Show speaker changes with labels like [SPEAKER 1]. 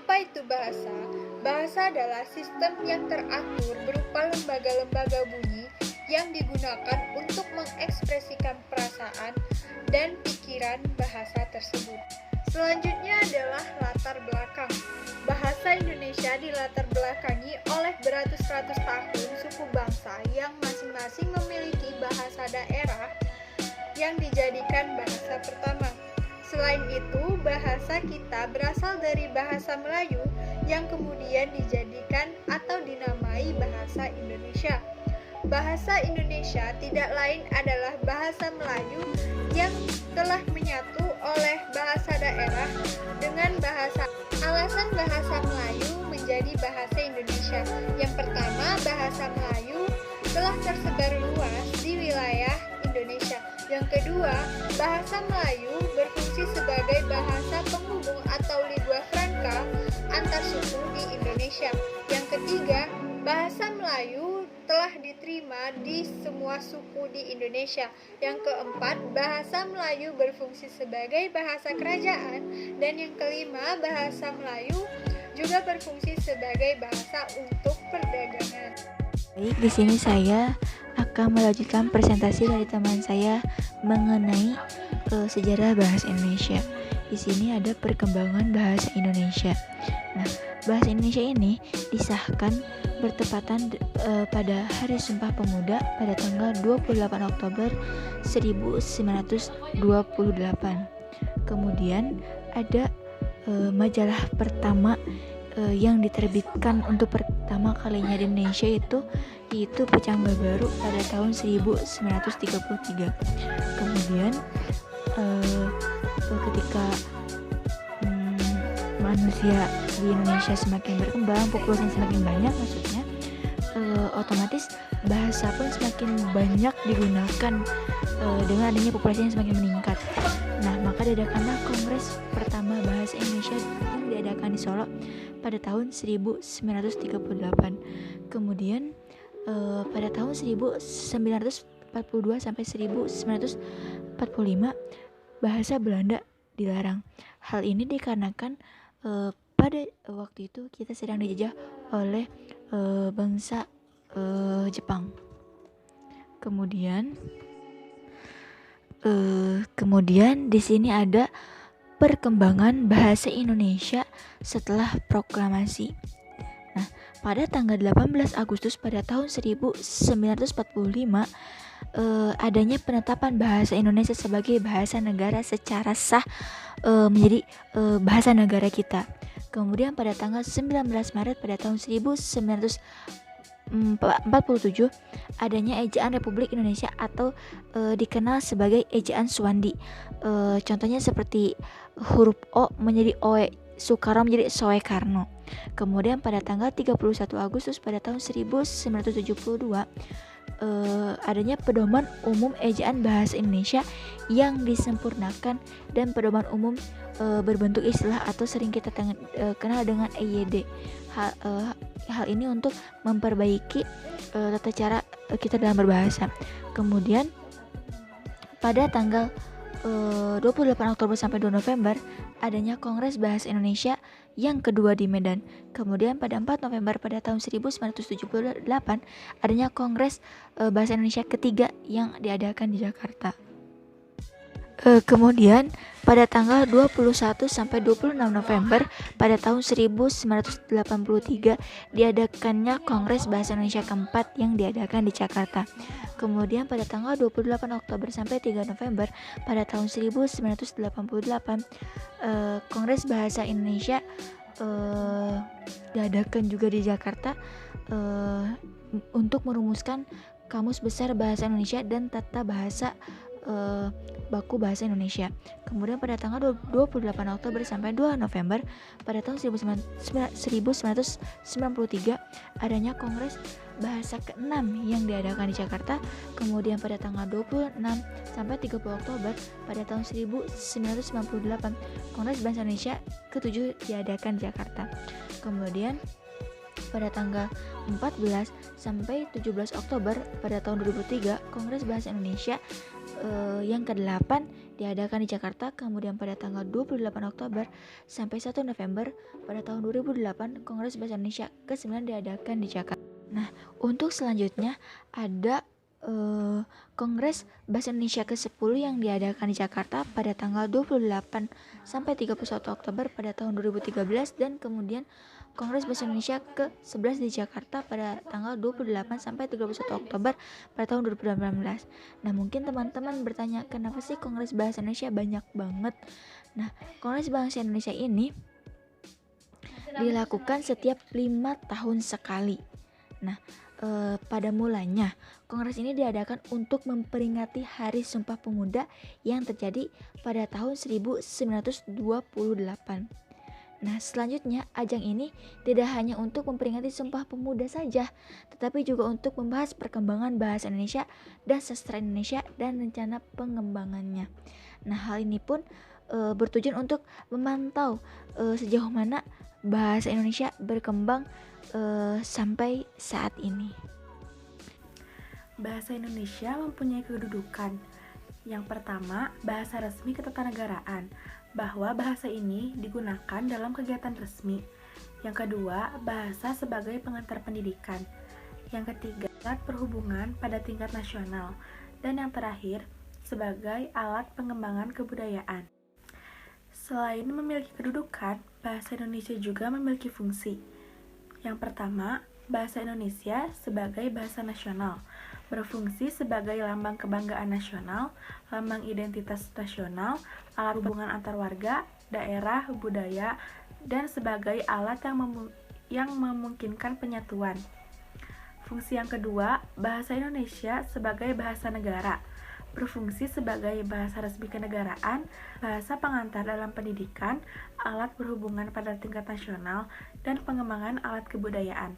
[SPEAKER 1] Apa itu bahasa? Bahasa adalah sistem yang teratur berupa lembaga-lembaga bunyi yang digunakan untuk mengekspresikan perasaan dan pikiran bahasa tersebut. Selanjutnya adalah latar belakang. Bahasa Indonesia dilatar belakangi oleh beratus-ratus tahun suku bangsa yang masing-masing memiliki bahasa daerah yang dijadikan bahasa pertama. Selain itu, bahasa kita berasal dari bahasa Melayu yang kemudian dijadikan atau dinamai bahasa Indonesia. Bahasa Indonesia tidak lain adalah bahasa Melayu yang telah menyatu oleh bahasa daerah dengan bahasa. Alasan bahasa Melayu menjadi bahasa Indonesia. Yang pertama, bahasa Melayu telah tersebar luas di wilayah Indonesia. Yang kedua, bahasa Melayu berfungsi sebagai bahasa penghubung atau lingua franca antar suku di Indonesia. Yang ketiga, bahasa Melayu telah diterima di semua suku di Indonesia. Yang keempat, bahasa Melayu berfungsi sebagai bahasa kerajaan. Dan yang kelima, bahasa Melayu juga berfungsi sebagai bahasa untuk perdagangan.
[SPEAKER 2] Baik, di sini saya akan melanjutkan presentasi dari teman saya mengenai sejarah bahasa Indonesia. Di sini ada perkembangan bahasa Indonesia. Nah, bahasa Indonesia ini disahkan bertepatan pada Hari Sumpah Pemuda pada tanggal 28 Oktober 1928. Kemudian ada majalah pertama yang diterbitkan untuk pertama kalinya di Indonesia yaitu Pecangga Baru pada tahun 1933. Kemudian ketika manusia di Indonesia semakin berkembang, populasi semakin banyak maksudnya, otomatis bahasa pun semakin banyak digunakan dengan adanya populasi yang semakin meningkat. Nah, maka diadakanlah Kongres pertama Bahasa Indonesia yang diadakan di Solo pada tahun 1938. Kemudian pada tahun 1942 sampai 1945 bahasa Belanda dilarang. Hal ini dikarenakan pada waktu itu kita sedang dijajah oleh bangsa Jepang. Kemudian di sini ada perkembangan bahasa Indonesia setelah proklamasi. Nah, pada tanggal 18 Agustus pada tahun 1945 adanya penetapan bahasa Indonesia sebagai bahasa negara secara sah menjadi bahasa negara kita. Kemudian pada tanggal 19 Maret pada tahun 1947 adanya ejaan Republik Indonesia atau dikenal sebagai ejaan Suwandi. Contohnya seperti huruf O menjadi Oe, Soekarno menjadi Soekarno. Kemudian pada tanggal 31 Agustus pada tahun 1972 adanya pedoman umum ejaan bahasa Indonesia yang disempurnakan dan pedoman umum berbentuk istilah atau sering kita kenal dengan EYD. Hal ini untuk memperbaiki tata cara kita dalam berbahasa. Kemudian pada tanggal 28 Oktober sampai 2 November adanya Kongres Bahasa Indonesia yang kedua di Medan. Kemudian pada 4 November pada tahun 1978 adanya Kongres Bahasa Indonesia ketiga yang diadakan di Jakarta. Kemudian pada tanggal 21 sampai 26 November pada tahun 1983 diadakannya Kongres Bahasa Indonesia keempat yang diadakan di Jakarta. Kemudian pada tanggal 28 Oktober sampai 3 November pada tahun 1988 Kongres Bahasa Indonesia diadakan juga di Jakarta untuk merumuskan Kamus Besar Bahasa Indonesia dan Tata Bahasa Baku Bahasa Indonesia. Kemudian pada tanggal 28 Oktober sampai 2 November pada tahun 1993 adanya Kongres Bahasa ke-6 yang diadakan di Jakarta. Kemudian pada tanggal 26 sampai 30 Oktober pada tahun 1998 Kongres Bahasa Indonesia ke-7 diadakan di Jakarta. Kemudian pada tanggal 14 sampai 17 Oktober pada tahun 2003, Kongres Bahasa Indonesia yang ke-8 diadakan di Jakarta. Kemudian pada tanggal 28 Oktober sampai 1 November pada tahun 2008, Kongres Bahasa Indonesia ke-9 diadakan di Jakarta. Nah, untuk selanjutnya ada Kongres Bahasa Indonesia ke-10 yang diadakan di Jakarta pada tanggal 28 sampai 31 Oktober pada tahun 2013, dan kemudian Kongres Bahasa Indonesia ke-11 di Jakarta pada tanggal 28 sampai 31 Oktober pada tahun 2018. Nah, mungkin teman-teman bertanya, kenapa sih Kongres Bahasa Indonesia banyak banget? Nah, Kongres Bahasa Indonesia ini dilakukan setiap 5 tahun sekali. Nah, pada mulanya Kongres ini diadakan untuk memperingati Hari Sumpah Pemuda yang terjadi pada tahun 1928. Nah, selanjutnya ajang ini tidak hanya untuk memperingati Sumpah Pemuda saja, tetapi juga untuk membahas perkembangan bahasa Indonesia dan sastra Indonesia dan rencana pengembangannya. Nah, hal ini pun bertujuan untuk memantau sejauh mana bahasa Indonesia berkembang sampai saat ini.
[SPEAKER 3] Bahasa Indonesia mempunyai kedudukan. Yang pertama, bahasa resmi ketatanegaraan, bahwa bahasa ini digunakan dalam kegiatan resmi. Yang kedua, bahasa sebagai pengantar pendidikan. Yang ketiga, alat perhubungan pada tingkat nasional. Dan yang terakhir, sebagai alat pengembangan kebudayaan. Selain memiliki kedudukan, bahasa Indonesia juga memiliki fungsi. Yang pertama, bahasa Indonesia sebagai bahasa nasional, berfungsi sebagai lambang kebanggaan nasional, lambang identitas nasional, alat hubungan antar warga, daerah, budaya, dan sebagai alat yang memungkinkan penyatuan. Fungsi yang kedua, bahasa Indonesia sebagai bahasa negara, berfungsi sebagai bahasa resmi kenegaraan, bahasa pengantar dalam pendidikan, alat berhubungan pada tingkat nasional, dan pengembangan alat kebudayaan.